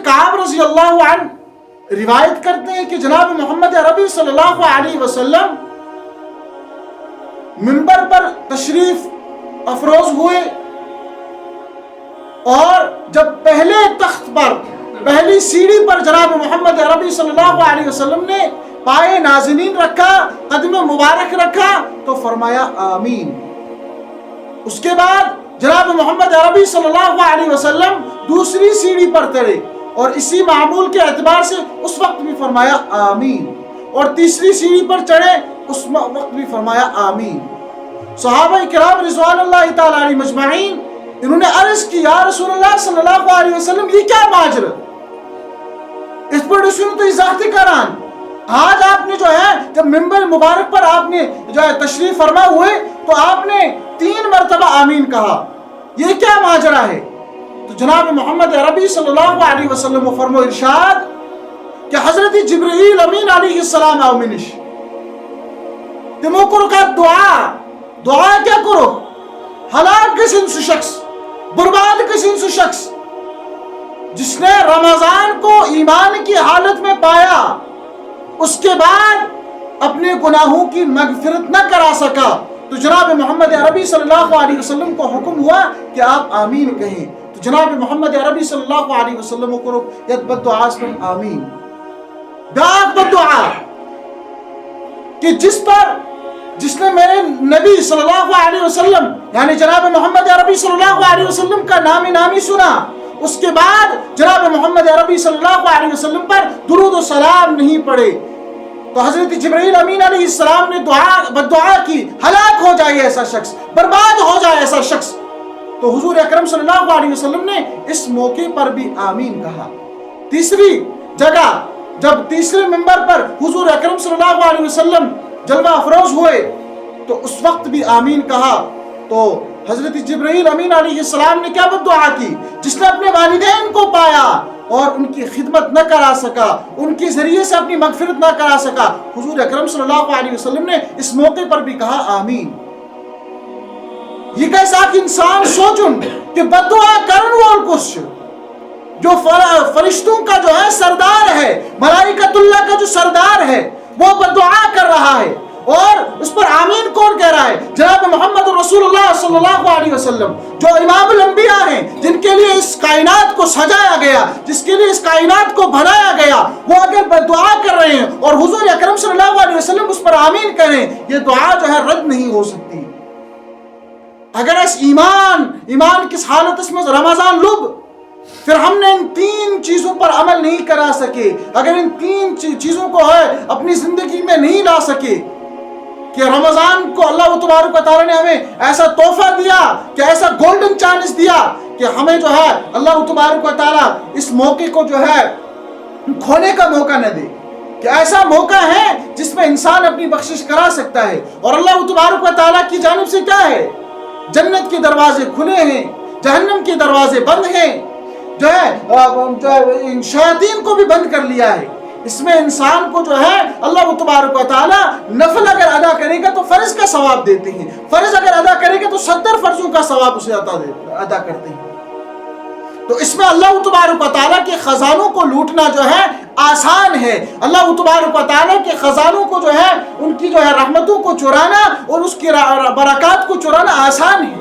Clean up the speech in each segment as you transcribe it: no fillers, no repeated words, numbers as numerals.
کعب رضی اللہ عنہ روایت کرتے ہیں کہ جناب محمد عربی صلی اللہ علیہ وسلم منبر پر تشریف افروز ہوئے، اور جب پہلے تخت پر، پہلی سیڑھی پر جناب محمد عربی صلی اللہ علیہ وسلم نے پائے نازنین رکھا، قدم مبارک رکھا، تو فرمایا آمین۔ اس کے بعد جناب محمد عربی صلی اللہ علیہ وسلم دوسری سیڑھی پر چڑھے، اور اسی معمول کے اعتبار سے اس وقت بھی فرمایا آمین، اور تیسری سیڑھی پر چڑھے اس وقت بھی فرمایا آمین۔ صحابہ کرام رضوان اللہ تعالی علیہ مجمعین انہوں نے عرض کی یا رسول اللہ صلی اللہ علیہ وسلم یہ کیا ماجرا، اس پر رسول تو ذاتی کران، آج آپ نے جو ہے جب منبر مبارک پر آپ نے جو ہے تشریف فرما ہوئے تو آپ نے 3 مرتبہ آمین کہا، یہ کیا ماجرا ہے؟ تو جناب محمد عربی صلی اللہ علیہ وسلم و فرمو ارشاد کہ حضرت جبرائیل امین علیہ السلام آمینش تمو کرو کا دعا کیا کرو، ہلاک گژھن سو شخص، برباد گژھن سو شخص جس نے رمضان کو ایمان کی حالت میں پایا، اس کے بعد اپنے گناہوں کی مغفرت نہ کرا سکا، تو جناب محمد عربی صلی اللہ علیہ وسلم کو حکم ہوا کہ آپ آمین کہیں، تو جناب محمد عربی صلی اللہ علیہ وسلم کو ید بدعا اسم آمین، داغ بدعا کہ جس نے میرے نبی صلی اللہ علیہ وسلم یعنی جناب محمد عربی صلی اللہ علیہ وسلم کا نامی سنا، اس کے بعد جناب محمد عربی صلی اللہ علیہ وسلم پر درود و سلام نہیں پڑے، تو حضرت جبرائیل امین علیہ السلام نے بدعا کی ہلاک ہو جائے ایسا شخص، برباد ہو جائے ایسا شخص، تو حضور اکرم صلی اللہ علیہ وسلم نے اس موقع پر بھی آمین کہا۔ تیسری جگہ جب تیسرے منبر پر حضور اکرم صلی اللہ علیہ وسلم جلوہ افروز ہوئے تو اس وقت بھی آمین کہا، تو حضرت جبرائیل امین علیہ السلام نے کیا بدعا کی، جس نے اپنے والدین کو پایا اور ان کی خدمت نہ کرا سکا، ان کے ذریعے سے اپنی مغفرت نہ کرا سکا، حضور اکرم صلی اللہ علیہ وسلم نے اس موقع پر بھی کہا آمین۔ یہ کیسا کہ انسان سوچن کہ بدعا کرن وول کس جو فرشتوں کا جو ہے سردار ہے، ملائکۃ اللہ کا جو سردار ہے، وہ بدعا کر رہا ہے، اور اس پر آمین کون کہہ رہا ہے؟ جناب محمد رسول اللہ صلی اللہ علیہ وسلم جو امام الانبیاء ہیں، جن کے لیے اس کائنات کو سجایا گیا، جس کے لیے اس کائنات کو بنایا گیا، وہ اگر دعا کر رہے ہیں اور حضور اکرم صلی اللہ علیہ وسلم اس پر آمین کریں، یہ دعا جو ہے رد نہیں ہو سکتی۔ اگر اس ایمان کس حالت اس میں رمضان لب، پھر ہم نے ان 3 چیزوں پر عمل نہیں کرا سکے، اگر ان 3 چیزوں کو ہے اپنی زندگی میں نہیں لا سکے، کہ رمضان کو اللہ تبارک و تعالی نے ہمیں ایسا تحفہ دیا، کہ ایسا گولڈن چانس دیا کہ ہمیں جو ہے اللہ تبارک و تعالی اس موقع کو جو ہے کھونے کا موقع نہ دے، کہ ایسا موقع ہے جس میں انسان اپنی بخشش کرا سکتا ہے، اور اللہ تبارک و تعالی کی جانب سے کیا ہے، جنت کے دروازے کھلے ہیں، جہنم کے دروازے بند ہیں، جو ہے شیاطین کو بھی بند کر لیا ہے۔ اس میں انسان کو جو ہے اللہ تبارک و تعالی نفل اگر ادا کرے گا تو فرض کا ثواب دیتے ہیں، فرض اگر ادا کرے گا تو 70 فرضوں کا ثواب اسے ادا کرتے ہیں۔ تو اس میں اللہ تبارک و تعالیٰ کے خزانوں کو لوٹنا جو ہے آسان ہے، اللہ تبارک و تعالیٰ کے خزانوں کو جو ہے ان کی جو ہے رحمتوں کو چرانا اور اس کی برکات کو چرانا آسان ہے۔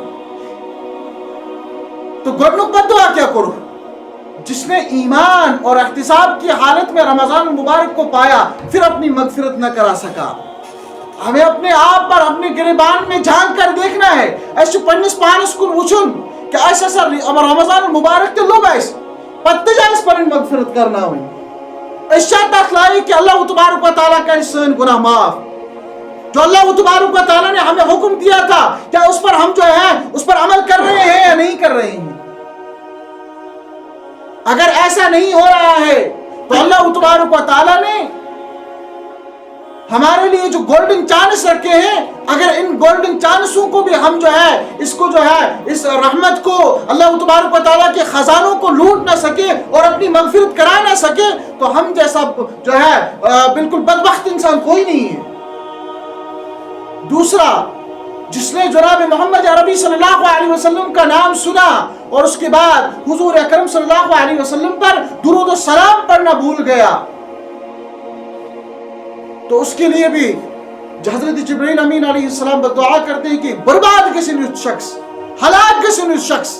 تو گڈنک بدعا کیا کرو، جس نے ایمان اور احتساب کی حالت میں رمضان المبارک کو پایا پھر اپنی مغفرت نہ کرا سکا۔ ہمیں اپنے آپ پر اپنے گریبان میں جھانک کر دیکھنا ہے، ایسے پنس پانس کن وچھن کہ ایسا سر رمضان المبارک تے لوگ ایس پتہ جائز پر مغفرت کرنا ہوئی، ایسا تخلائی کہ اللہ تبارک و تعالیٰ کا سن گناہ معاف، جو اللہ تبارک و تعالیٰ نے ہمیں حکم دیا تھا کیا اس پر ہم جو ہے اس پر عمل کر رہے ہیں یا نہیں کر رہے ہیں۔ اگر ایسا نہیں ہو رہا ہے تو اللہ تبارک و تعالیٰ نے ہمارے لیے جو گولڈن چانس رکھے ہیں، اگر ان گولڈن چانسوں کو بھی ہم جو ہے اس کو جو ہے اس رحمت کو اللہ تبارک و تعالیٰ کے خزانوں کو لوٹ نہ سکے اور اپنی مغفرت کرا نہ سکے تو ہم جیسا جو ہے بالکل بدبخت انسان کوئی نہیں ہے۔ دوسرا، جس نے جناب محمد عربی صلی اللہ علیہ وسلم کا نام سنا اور اس کے بعد حضور اکرم صلی اللہ علیہ وسلم پر درود و السلام پڑھنا بھول گیا تو اس کے لیے بھی حضرت جبرائیل امین علیہ السلام بدعا کرتے ہیں کہ برباد کسی اس شخص، ہلاک کسی اس شخص.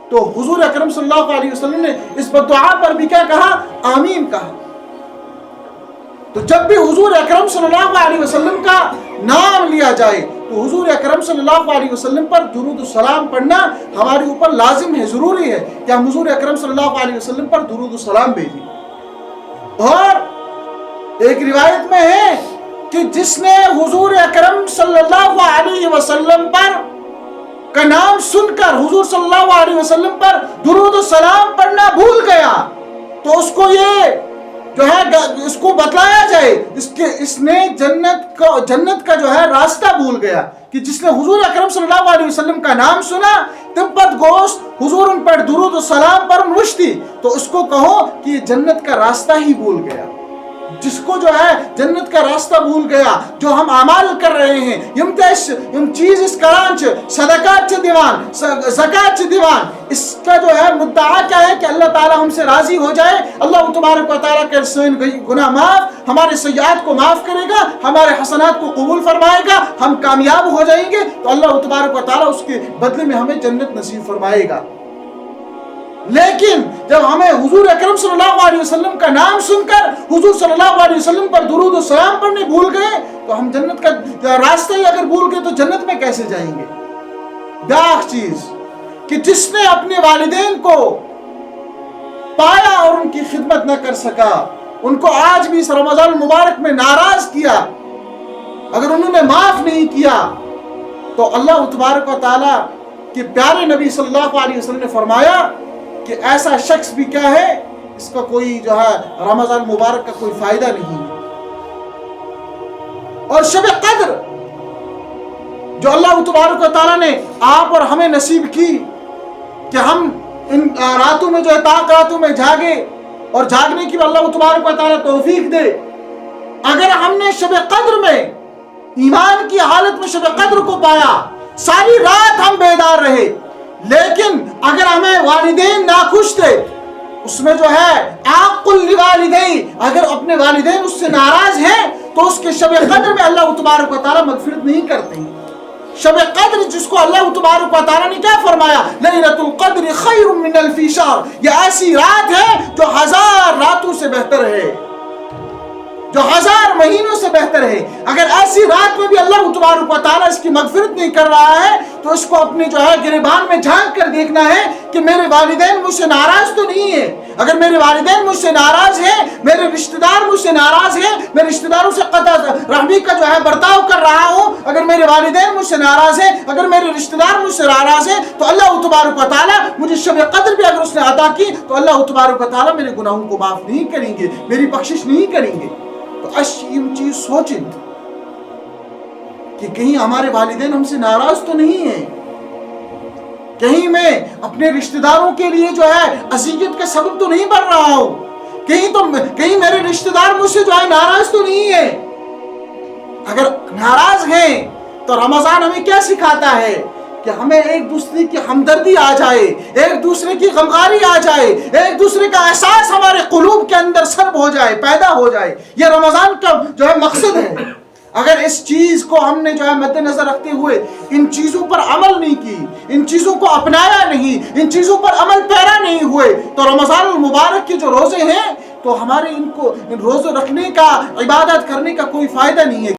تو حضور اکرم صلی اللہ علیہ وسلم نے اس بدعا پر بھی کیا کہا؟ آمین کہا. تو جب بھی حضور اکرم صلی اللہ علیہ وسلم کا نام لیا جائے تو حضور اکرم صلی اللہ علیہ وسلم پر درود السلام پڑھنا ہمارے اوپر لازم ہے، ضروری ہے کہ ہم حضور اکرم صلی اللہ علیہ وسلم پر درود السلام بھیجیں. اور ایک روایت میں ہے کہ جس نے حضور اکرم صلی اللہ علیہ وسلم پر کا نام سن کر حضور صلی اللہ علیہ وسلم پر درود السلام پڑھنا بھول گیا تو اس کو یہ جو ہے اس کو بتلایا جائے اس نے جنت کا جو ہے راستہ بھول گیا کہ جس نے حضور اکرم صلی اللہ علیہ وسلم کا نام سنا تبت گوشت حضور ان پر درود السلام پر نوشتی تو اس کو کہو کہ یہ جنت کا راستہ ہی بھول گیا. جس کو جو ہے جنت کا راستہ بھول گیا، جو ہم اعمال کر رہے ہیں یم چیز اس کرانچ صدقات چ دیوان زکات چ دیوان، اس کا جو ہے مدعا کیا ہے کہ اللہ تعالی ہم سے راضی ہو جائے، اللہ تبارک و تعالیٰ کر سین گناہ معاف، ہمارے سیئات کو معاف کرے گا، ہمارے حسنات کو قبول فرمائے گا، ہم کامیاب ہو جائیں گے تو اللہ تبارک و تعالیٰ اس کے بدلے میں ہمیں جنت نصیب فرمائے گا. لیکن جب ہمیں حضور اکرم صلی اللہ علیہ وسلم کا نام سن کر حضور صلی اللہ علیہ وسلم پر درود و سلام پڑھنے بھول گئے تو ہم جنت کا راستہ ہی اگر بھول گئے تو جنت میں کیسے جائیں گے. داغ چیز کہ جس نے اپنے والدین کو پایا اور ان کی خدمت نہ کر سکا، ان کو آج بھی اس رمضان المبارک میں ناراض کیا، اگر انہوں نے معاف نہیں کیا تو اللہ تبارک و تعالیٰ کے پیارے نبی صلی اللہ علیہ وسلم نے فرمایا کہ ایسا شخص بھی کیا ہے، اس کا کوئی جو ہے رمضان مبارک کا کوئی فائدہ نہیں ہے. اور شب قدر جو اللہ تبارک و تعالیٰ نے آپ اور ہمیں نصیب کی کہ ہم ان راتوں میں جو ہے تاک راتوں میں جاگے اور جاگنے کی اللہ تبارک و تعالیٰ توفیق دے. اگر ہم نے شب قدر میں ایمان کی حالت میں شب قدر کو پایا، ساری رات ہم بیدار رہے، لیکن اگر ہمیں والدین ناخوش تھے، اس میں جو ہے عاقل لوالدین، اگر اپنے والدین اس سے ناراض ہیں تو اس کے شب قدر میں اللہ تبارک و تعالیٰ مغفرت نہیں کرتے. شب قدر جس کو اللہ تبارک و تعالیٰ نے کیا فرمایا، لیلۃ القدر خیر من الف شہر، یہ ایسی رات ہے جو 1000 راتوں سے بہتر ہے، جو 1000 مہینوں سے بہتر ہے. اگر ایسی رات میں بھی اللہ تبارک و تعالیٰ اس کی مغفرت نہیں کر رہا ہے تو اس کو اپنے جو ہے گریبان میں جھانک کر دیکھنا ہے کہ میرے والدین مجھ سے ناراض تو نہیں ہے. اگر میرے والدین مجھ سے ناراض ہیں، میرے رشتہ دار مجھ سے ناراض ہیں، میں رشتہ داروں سے قطع رحمی کا جو ہے برتاؤ کر رہا ہوں، اگر میرے والدین مجھ سے ناراض ہیں، اگر میرے رشتہ دار مجھ سے ناراض ہیں تو اللہ تبارک و تعالیٰ مجھے شب قدر بھی اگر اس نے عطا کی تو اللہ تبارک و تعالیٰ میرے گناہوں کو معاف نہیں کریں گے، میری بخشش نہیں کریں گے. تو یہ چیز سوچیں کہ کہیں ہمارے والدین ہم سے ناراض تو نہیں ہیں، کہیں میں اپنے رشتہ داروں کے لیے جو ہے اذیت کا سبب تو نہیں بن رہا ہوں، کہیں میرے رشتہ دار مجھ سے جو ہے ناراض تو نہیں ہے. اگر ناراض ہیں تو رمضان ہمیں کیا سکھاتا ہے کہ ہمیں ایک دوسرے کی ہمدردی آ جائے، ایک دوسرے کی غمخواری آ جائے، ایک دوسرے کا احساس ہمارے قلوب کے اندر سرب ہو جائے، پیدا ہو جائے. یہ رمضان کا جو ہے مقصد ہے. اگر اس چیز کو ہم نے جو ہے مد نظر رکھتے ہوئے ان چیزوں پر عمل نہیں کی، ان چیزوں کو اپنایا نہیں، ان چیزوں پر عمل پیرا نہیں ہوئے تو رمضان المبارک کے جو روزے ہیں تو ہمارے ان روزے رکھنے کا، عبادت کرنے کا کوئی فائدہ نہیں ہے.